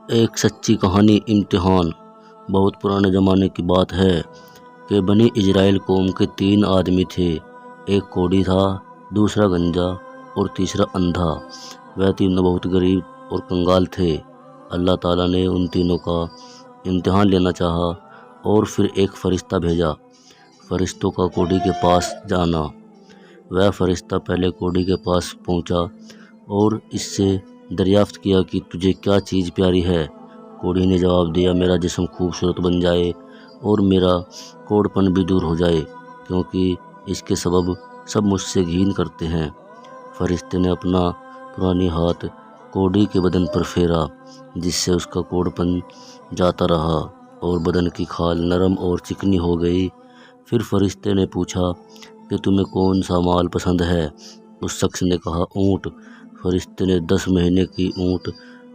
ایک سچی کہانی امتحان۔ بہت پرانے زمانے کی بات ہے کہ بنی اسرائیل قوم کے 3 آدمی تھے۔ ایک کوڑی تھا، دوسرا گنجا اور تیسرا اندھا۔ وہ تینوں بہت غریب اور کنگال تھے۔ اللہ تعالیٰ نے ان تینوں کا امتحان لینا چاہا اور پھر ایک فرشتہ بھیجا۔ فرشتوں کا کوڑی کے پاس جانا۔ وہ فرشتہ پہلے کوڑی کے پاس پہنچا اور اس سے دریافت کیا کہ تجھے کیا چیز پیاری ہے۔ کوڑی نے جواب دیا، میرا جسم خوبصورت بن جائے اور میرا کوڑپن بھی دور ہو جائے، کیونکہ اس کے سبب سب مجھ سے گھین کرتے ہیں۔ فرشتے نے اپنا پرانی ہاتھ کوڑی کے بدن پر پھیرا، جس سے اس کا کوڑپن جاتا رہا اور بدن کی کھال نرم اور چکنی ہو گئی۔ پھر فرشتے نے پوچھا کہ تمہیں کون سا مال پسند ہے؟ اس شخص نے کہا، اونٹ۔ فرشتے نے 10 مہینے کی اونٹ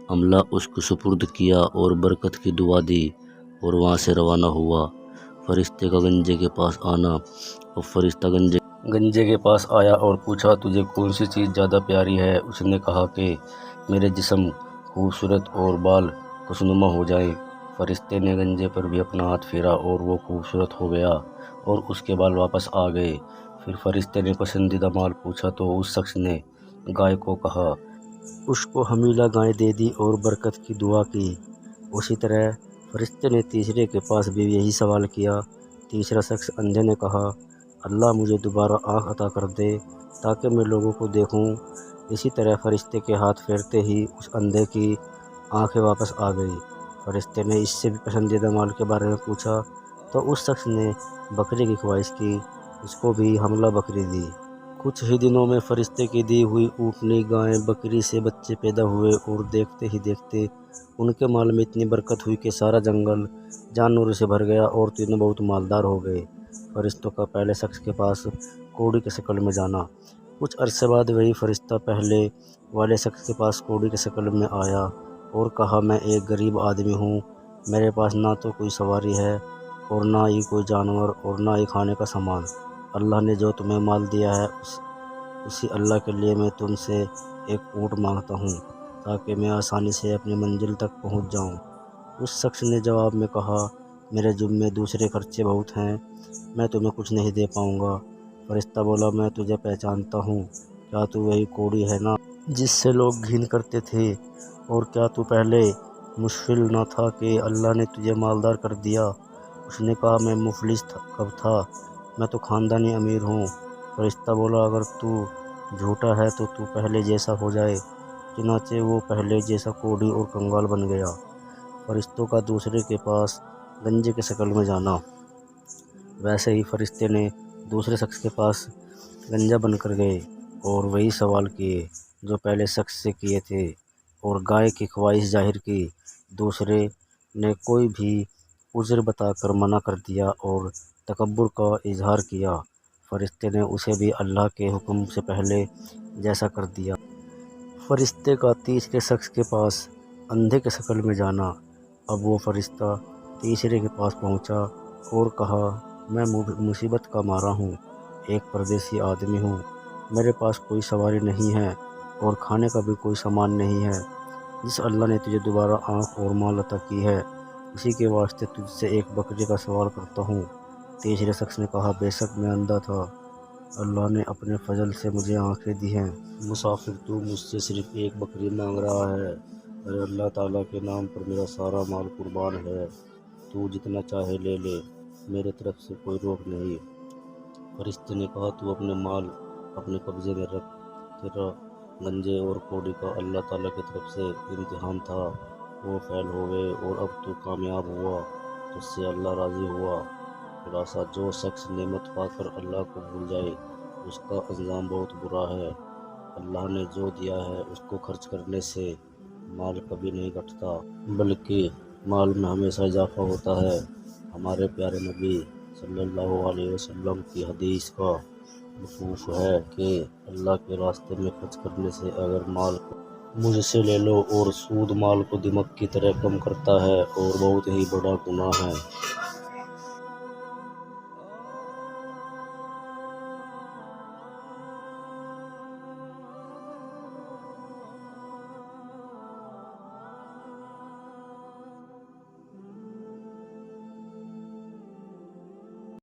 عملہ اس کو سپرد کیا اور برکت کی دعا دی اور وہاں سے روانہ ہوا۔ فرشتے کا گنجے کے پاس آنا۔ اور فرشتہ گنجے کے پاس آیا اور پوچھا، تجھے کون سی چیز زیادہ پیاری ہے؟ اس نے کہا کہ میرے جسم خوبصورت اور بال خوشنما ہو جائیں۔ فرشتے نے گنجے پر بھی اپنا ہاتھ پھیرا اور وہ خوبصورت ہو گیا اور اس کے بال واپس آ گئے۔ پھر فرشتے نے پسندیدہ مال پوچھا تو اس شخص نے گائے کو کہا۔ اس کو حمیلہ گائے دے دی اور برکت کی دعا کی۔ اسی طرح فرشتے نے تیسرے کے پاس بھی یہی سوال کیا۔ تیسرا شخص اندھے نے کہا، اللہ مجھے دوبارہ آنکھ عطا کر دے تاکہ میں لوگوں کو دیکھوں۔ اسی طرح فرشتے کے ہاتھ پھیرتے ہی اس اندھے کی آنکھیں واپس آ گئی۔ فرشتے نے اس سے بھی پسندیدہ مال کے بارے میں پوچھا تو اس شخص نے بکری کی خواہش کی، اس کو بھی حملہ بکری دی۔ کچھ ہی دنوں میں فرشتے کی دی ہوئی اونٹنی، گائے، بکری سے بچے پیدا ہوئے اور دیکھتے ہی دیکھتے ان کے مال میں اتنی برکت ہوئی کہ سارا جنگل جانوروں سے بھر گیا اور تینوں بہت مالدار ہو گئے۔ فرشتوں کا پہلے شخص کے پاس کوڑی کی شکل میں جانا۔ کچھ عرصے بعد وہی فرشتہ پہلے والے شخص کے پاس کوڑی کی شکل میں آیا اور کہا، میں ایک غریب آدمی ہوں، میرے پاس نہ تو کوئی سواری ہے اور نہ ہی کوئی جانور اور نہ ہی کھانے کا سامان۔ اللہ نے جو تمہیں مال دیا ہے اسی اللہ کے لیے میں تم سے ایک اونٹ مانگتا ہوں تاکہ میں آسانی سے اپنی منزل تک پہنچ جاؤں۔ اس شخص نے جواب میں کہا، میرے ذمے دوسرے خرچے بہت ہیں، میں تمہیں کچھ نہیں دے پاؤں گا۔ فرشتہ بولا، میں تجھے پہچانتا ہوں، کیا تو وہی کوڑی ہے نا جس سے لوگ گھین کرتے تھے؟ اور کیا تو پہلے مشفل نہ تھا کہ اللہ نے تجھے مالدار کر دیا؟ اس نے کہا، میں مفلس کب تھا، میں تو خاندانی امیر ہوں۔ فرشتہ بولا، اگر تو جھوٹا ہے تو پہلے جیسا ہو جائے۔ چنانچہ وہ پہلے جیسا کوڑی اور کنگال بن گیا۔ فرشتوں کا دوسرے کے پاس گنجے کی شکل میں جانا۔ ویسے ہی فرشتے نے دوسرے شخص کے پاس گنجا بن کر گئے اور وہی سوال کیے جو پہلے شخص سے کیے تھے اور گائے کی خواہش ظاہر کی۔ دوسرے نے کوئی بھی عذر بتا کر منع کر دیا اور تکبر کا اظہار کیا۔ فرشتے نے اسے بھی اللہ کے حکم سے پہلے جیسا کر دیا۔ فرشتے کا تیسرے شخص کے پاس اندھے کی شکل میں جانا۔ اب وہ فرشتہ تیسرے کے پاس پہنچا اور کہا، میں مصیبت کا مارا ہوں، ایک پردیسی آدمی ہوں، میرے پاس کوئی سواری نہیں ہے اور کھانے کا بھی کوئی سامان نہیں ہے۔ جس اللہ نے تجھے دوبارہ آنکھ اور مال عطا کی ہے، اسی کے واسطے تجھ سے ایک بکری کا سوال کرتا ہوں۔ تیسرے شخص نے کہا، بے شک میں اندھا تھا، اللہ نے اپنے فضل سے مجھے آنکھیں دی ہیں۔ مسافر تو مجھ سے صرف ایک بکری مانگ رہا ہے، ارے اللہ تعالیٰ کے نام پر میرا سارا مال قربان ہے، تو جتنا چاہے لے لے، میرے طرف سے کوئی روک نہیں۔ فرشتے نے کہا، تو اپنے مال اپنے قبضے میں رکھ، تیرا گنجے اور کوڑی کا اللہ تعالیٰ کی طرف سے امتحان تھا، وہ فیل ہو گئے اور اب تو کامیاب ہوا، تجھ سے اللہ راضی ہوا۔ خلاصہ، جو شخص نعمت پا کر اللہ کو بھول جائے اس کا انجام بہت برا ہے۔ اللہ نے جو دیا ہے اس کو خرچ کرنے سے مال کبھی نہیں گھٹتا، بلکہ مال میں ہمیشہ اضافہ ہوتا ہے۔ ہمارے پیارے نبی صلی اللہ علیہ وسلم کی حدیث کا مفہوم ہے کہ اللہ کے راستے میں خرچ کرنے سے اگر مال کو مجھ سے لے لو اور سود مال کو دمک کی طرح کم کرتا ہے اور بہت ہی بڑا گناہ ہے۔